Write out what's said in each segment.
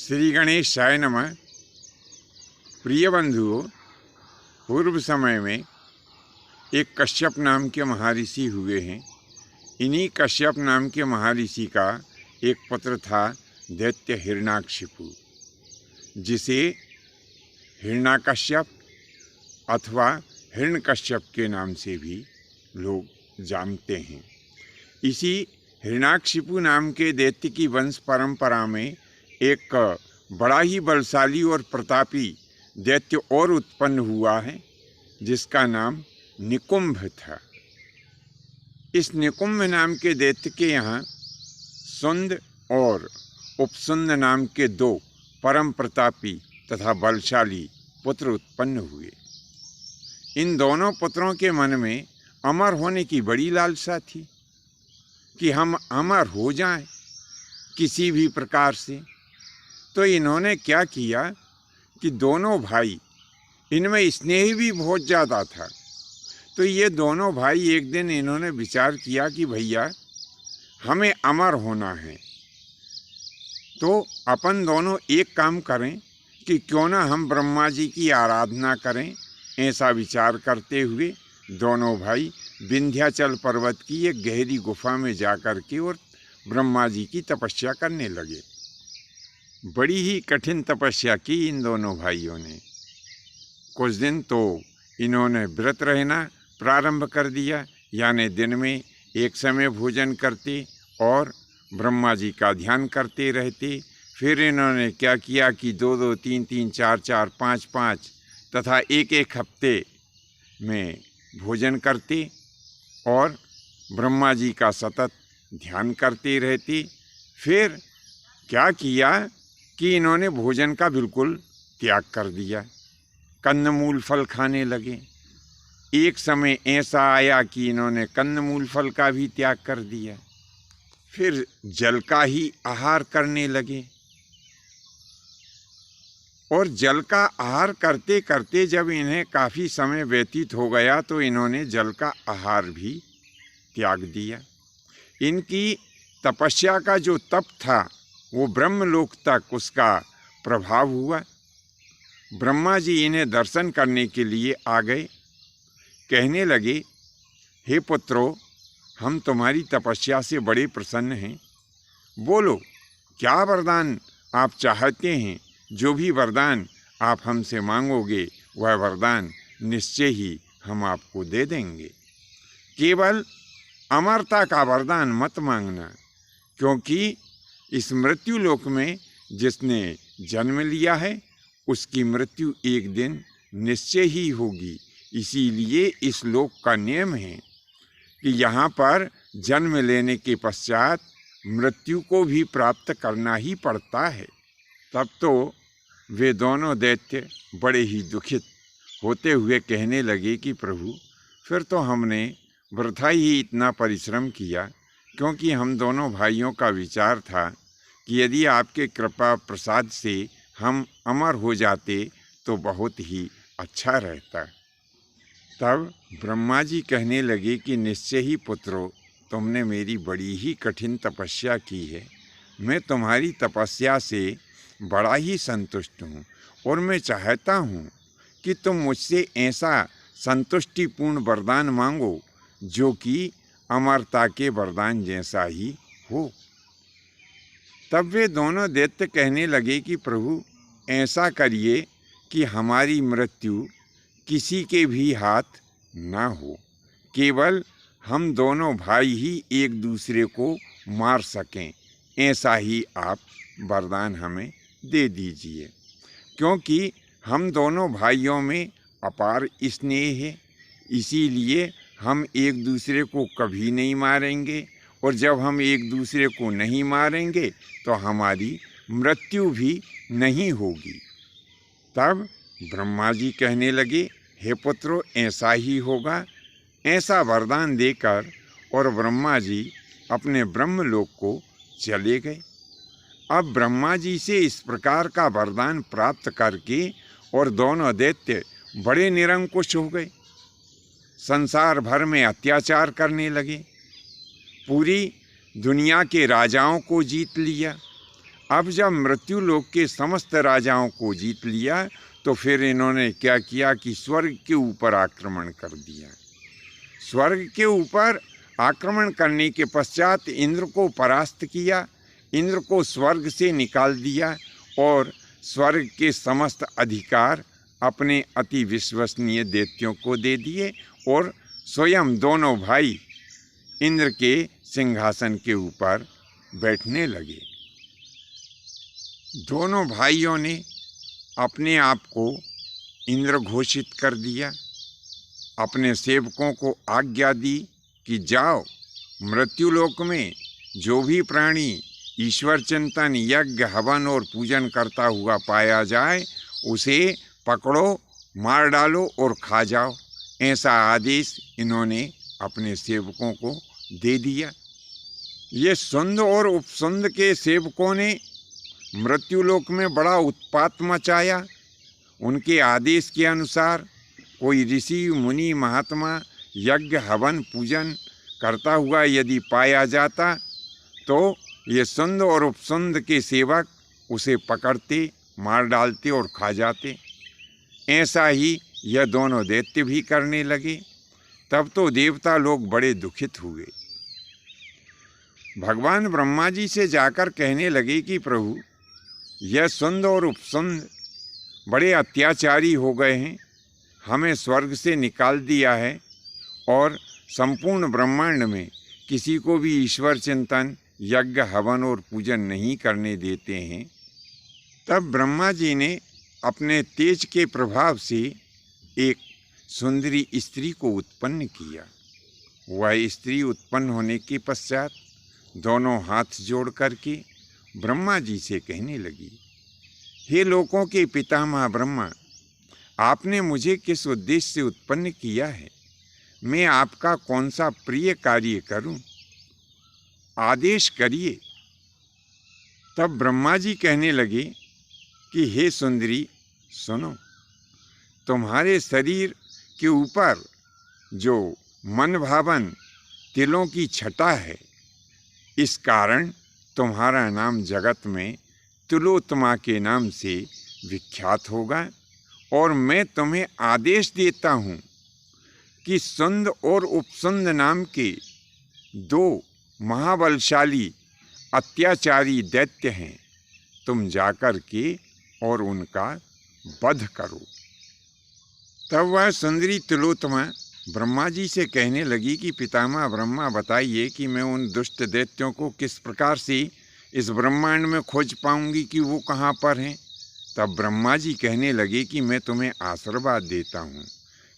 श्री गणेशाय नमः। प्रिय बंधुओं, पूर्व समय में एक कश्यप नाम के महर्षि हुए हैं। इन्हीं कश्यप नाम के महर्षि का एक पुत्र था दैत्य हिरण्याकशिपु, जिसे हिरण्याकश्यप अथवा हिरण्यकश्यप के नाम से भी लोग जानते हैं। इसी हिरण्याकशिपु नाम के दैत्य की वंश परंपरा में एक बड़ा ही बलशाली और प्रतापी दैत्य और उत्पन्न हुआ है, जिसका नाम निकुंभ था। इस निकुंभ नाम के दैत्य के यहाँ सुंद और उपसुंद नाम के दो परम प्रतापी तथा बलशाली पुत्र उत्पन्न हुए। इन दोनों पुत्रों के मन में अमर होने की बड़ी लालसा थी कि हम अमर हो जाएं किसी भी प्रकार से। तो इन्होंने क्या किया कि दोनों भाई, इनमें स्नेह भी बहुत ज़्यादा था, तो ये दोनों भाई एक दिन इन्होंने विचार किया कि भैया हमें अमर होना है, तो अपन दोनों एक काम करें कि क्यों ना हम ब्रह्मा जी की आराधना करें। ऐसा विचार करते हुए दोनों भाई विंध्याचल पर्वत की एक गहरी गुफा में जाकर के और ब्रह्मा जी की तपस्या करने लगे। बड़ी ही कठिन तपस्या की इन दोनों भाइयों ने। कुछ दिन तो इन्होंने व्रत रहना प्रारंभ कर दिया, यानी दिन में एक समय भोजन करते और ब्रह्मा जी का ध्यान करते रहते। फिर इन्होंने क्या किया कि 2-2, 3-3, 4-4, 5-5 तथा एक हफ्ते में भोजन करते और ब्रह्मा जी का सतत ध्यान करते रहते। फिर क्या किया कि इन्होंने भोजन का बिल्कुल त्याग कर दिया, कंदमूल फल खाने लगे। एक समय ऐसा आया कि इन्होंने कंदमूल फल का भी त्याग कर दिया। फिर जल का ही आहार करने लगे और जल का आहार करते करते जब इन्हें काफ़ी समय व्यतीत हो गया तो इन्होंने जल का आहार भी त्याग दिया। इनकी तपस्या का जो तप था वो ब्रह्मलोक तक उसका प्रभाव हुआ। ब्रह्मा जी इन्हें दर्शन करने के लिए आ गए। कहने लगे, हे पुत्रों, हम तुम्हारी तपस्या से बड़े प्रसन्न हैं। बोलो, क्या वरदान आप चाहते हैं? जो भी वरदान आप हमसे मांगोगे वह वरदान निश्चय ही हम आपको दे देंगे। केवल अमरता का वरदान मत मांगना, क्योंकि इस मृत्यु लोक में जिसने जन्म लिया है उसकी मृत्यु एक दिन निश्चय ही होगी। इसीलिए इस लोक का नियम है कि यहाँ पर जन्म लेने के पश्चात मृत्यु को भी प्राप्त करना ही पड़ता है। तब तो वे दोनों दैत्य बड़े ही दुखित होते हुए कहने लगे कि प्रभु, फिर तो हमने वृथा ही इतना परिश्रम किया, क्योंकि हम दोनों भाइयों का विचार था कि यदि आपके कृपा प्रसाद से हम अमर हो जाते तो बहुत ही अच्छा रहता। तब ब्रह्मा जी कहने लगे कि निश्चय ही पुत्रों, तुमने मेरी बड़ी ही कठिन तपस्या की है। मैं तुम्हारी तपस्या से बड़ा ही संतुष्ट हूँ और मैं चाहता हूँ कि तुम मुझसे ऐसा संतुष्टिपूर्ण वरदान मांगो जो कि अमरता के वरदान जैसा ही हो। तब वे दोनों दैत्य कहने लगे कि प्रभु, ऐसा करिए कि हमारी मृत्यु किसी के भी हाथ ना हो, केवल हम दोनों भाई ही एक दूसरे को मार सकें, ऐसा ही आप वरदान हमें दे दीजिए। क्योंकि हम दोनों भाइयों में अपार स्नेह है, इसीलिए हम एक दूसरे को कभी नहीं मारेंगे, और जब हम एक दूसरे को नहीं मारेंगे तो हमारी मृत्यु भी नहीं होगी। तब ब्रह्मा जी कहने लगे, हे पुत्रों, ऐसा ही होगा। ऐसा वरदान देकर और ब्रह्मा जी अपने ब्रह्मलोक को चले गए। अब ब्रह्मा जी से इस प्रकार का वरदान प्राप्त करके और दोनों दैत्य बड़े निरंकुश हो गए, संसार भर में अत्याचार करने लगे, पूरी दुनिया के राजाओं को जीत लिया, अब जब मृत्यु लोक के समस्त राजाओं को जीत लिया तो फिर इन्होंने क्या किया कि स्वर्ग के ऊपर आक्रमण कर दिया। स्वर्ग के ऊपर आक्रमण करने के पश्चात इंद्र को परास्त किया, इंद्र को स्वर्ग से निकाल दिया और स्वर्ग के समस्त अधिकार अपने अति विश्वसनीय दैत्यों को दे दिए और स्वयं दोनों भाई इंद्र के सिंहासन के ऊपर बैठने लगे। दोनों भाइयों ने अपने आप को इंद्र घोषित कर दिया, अपने सेवकों को आज्ञा दी कि जाओ मृत्युलोक में जो भी प्राणी ईश्वर चिंतन यज्ञ हवन और पूजन करता हुआ पाया जाए उसे पकड़ो, मार डालो और खा जाओ। ऐसा आदेश इन्होंने अपने सेवकों को दे दिया। ये सुंद और उपसुंद के सेवकों ने मृत्युलोक में बड़ा उत्पात मचाया। उनके आदेश के अनुसार कोई ऋषि मुनि महात्मा यज्ञ हवन पूजन करता हुआ यदि पाया जाता तो ये सुंद और उपसुंद के सेवक उसे पकड़ते, मार डालते और खा जाते। ऐसा ही यह दोनों दैत्य भी करने लगे। तब तो देवता लोग बड़े दुखित हुए। भगवान ब्रह्मा जी से जाकर कहने लगे कि प्रभु, यह सुंद और उपसुंद बड़े अत्याचारी हो गए हैं, हमें स्वर्ग से निकाल दिया है और संपूर्ण ब्रह्मांड में किसी को भी ईश्वर चिंतन यज्ञ हवन और पूजन नहीं करने देते हैं। तब ब्रह्मा जी ने अपने तेज के प्रभाव से एक सुंदरी स्त्री को उत्पन्न किया। वह स्त्री उत्पन्न होने के पश्चात दोनों हाथ जोड़ करके ब्रह्मा जी से कहने लगी, हे लोकों के पितामह ब्रह्मा, आपने मुझे किस उद्देश्य से उत्पन्न किया है? मैं आपका कौन सा प्रिय कार्य करूं? आदेश करिए। तब ब्रह्मा जी कहने लगे कि हे सुंदरी, सुनो, तुम्हारे शरीर के ऊपर जो मन भावन तिलों की छटा है, इस कारण तुम्हारा नाम जगत में तिलोत्तमा के नाम से विख्यात होगा और मैं तुम्हें आदेश देता हूँ कि सुंद और उपसुंद नाम के दो महाबलशाली अत्याचारी दैत्य हैं, तुम जाकर के और उनका वध करो। तब वह सुंदरी तिलोत्तमा ब्रह्मा जी से कहने लगी कि पितामह ब्रह्मा, बताइए कि मैं उन दुष्ट दैत्यों को किस प्रकार से इस ब्रह्मांड में खोज पाऊंगी कि वो कहाँ पर हैं। तब ब्रह्मा जी कहने लगे कि मैं तुम्हें आशीर्वाद देता हूँ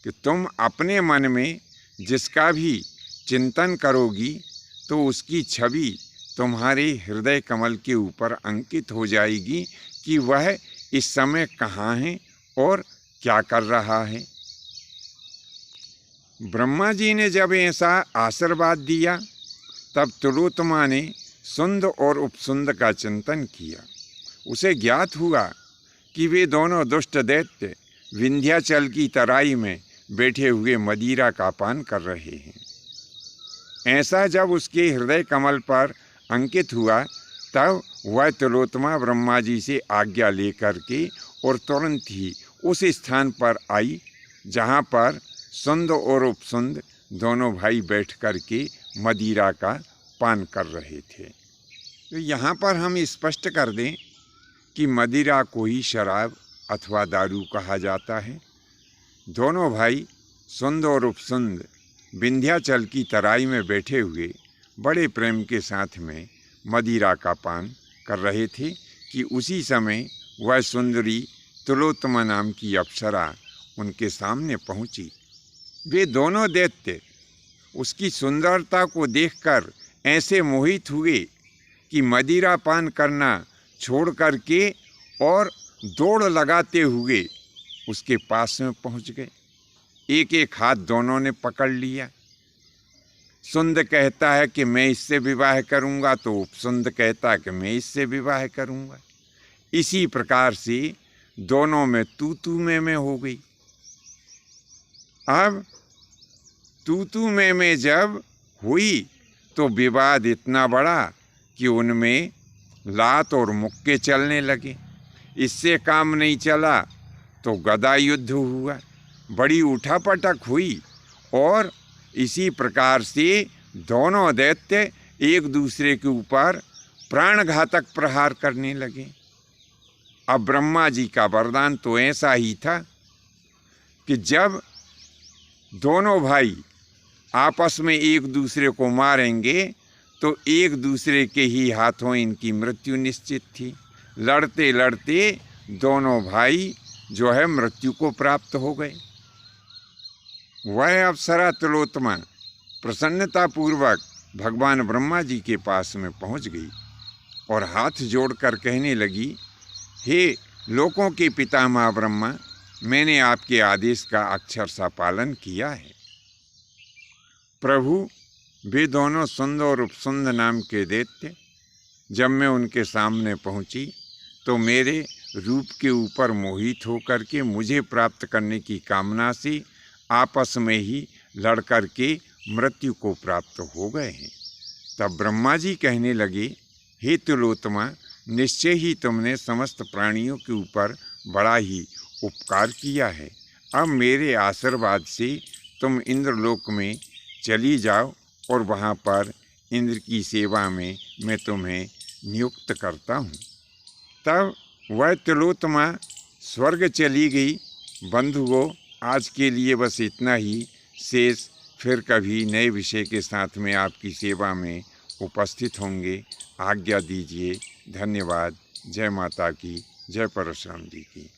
कि तुम अपने मन में जिसका भी चिंतन करोगी तो उसकी छवि तुम्हारे हृदय कमल के ऊपर अंकित हो जाएगी कि वह इस समय कहाँ है और क्या कर रहा है। ब्रह्मा जी ने जब ऐसा आशीर्वाद दिया तब तिलोत्तमा ने सुंद और उपसुंद का चिंतन किया। उसे ज्ञात हुआ कि वे दोनों दुष्ट दैत्य विंध्याचल की तराई में बैठे हुए मदिरा का पान कर रहे हैं। ऐसा जब उसके हृदय कमल पर अंकित हुआ तब वह तिलोत्तमा ब्रह्मा जी से आज्ञा लेकर के और तुरंत ही उस स्थान पर आई जहाँ पर सुंद और उपसुंद दोनों भाई बैठ कर के मदिरा का पान कर रहे थे। तो यहाँ पर हम स्पष्ट कर दें कि मदिरा को ही शराब अथवा दारू कहा जाता है। दोनों भाई सुंद और उपसुंद विंध्याचल की तराई में बैठे हुए बड़े प्रेम के साथ में मदिरा का पान कर रहे थे कि उसी समय वह सुंदरी तिलोत्तमा नाम की अप्सरा उनके सामने पहुंची। वे दोनों दैत्य उसकी सुंदरता को देखकर ऐसे मोहित हुए कि मदिरा पान करना छोड़ करके और दौड़ लगाते हुए उसके पास में पहुंच गए। एक एक हाथ दोनों ने पकड़ लिया। सुंद कहता है कि मैं इससे विवाह करूंगा तो उपसुंद कहता है कि मैं इससे विवाह करूंगा। इसी प्रकार से दोनों में तू मैं हो गई। अब तू मैं जब हुई तो विवाद इतना बड़ा कि उनमें लात और मुक्के चलने लगे। इससे काम नहीं चला तो गदा युद्ध हुआ, बड़ी उठापटक हुई और इसी प्रकार से दोनों दैत्य एक दूसरे के ऊपर प्राणघातक प्रहार करने लगे। अब ब्रह्मा जी का वरदान तो ऐसा ही था कि जब दोनों भाई आपस में एक दूसरे को मारेंगे तो एक दूसरे के ही हाथों इनकी मृत्यु निश्चित थी। लड़ते लड़ते दोनों भाई जो है मृत्यु को प्राप्त हो गए। वह अप्सरा तिलोत्तमा प्रसन्नतापूर्वक भगवान ब्रह्मा जी के पास में पहुंच गई और हाथ जोड़कर कहने लगी, हे लोकों के पितामह ब्रह्मा, मैंने आपके आदेश का अक्षरशः पालन किया है। प्रभु, वे दोनों सुंद और उपसुंद नाम के दैत्य जब मैं उनके सामने पहुंची तो मेरे रूप के ऊपर मोहित होकर के मुझे प्राप्त करने की कामना से आपस में ही लड़कर के मृत्यु को प्राप्त हो गए हैं। तब ब्रह्मा जी कहने लगे, हे तिलोत्तमा, निश्चय ही तुमने समस्त प्राणियों के ऊपर बड़ा ही उपकार किया है। अब मेरे आशीर्वाद से तुम इंद्रलोक में चली जाओ और वहाँ पर इंद्र की सेवा में मैं तुम्हें नियुक्त करता हूँ। तब वह तिलोत्तमा स्वर्ग चली गई। बंधुओं, आज के लिए बस इतना ही। शेष फिर कभी नए विषय के साथ में आपकी सेवा में उपस्थित होंगे। आज्ञा दीजिए। धन्यवाद। जय माता की, जय परशुराम जी की।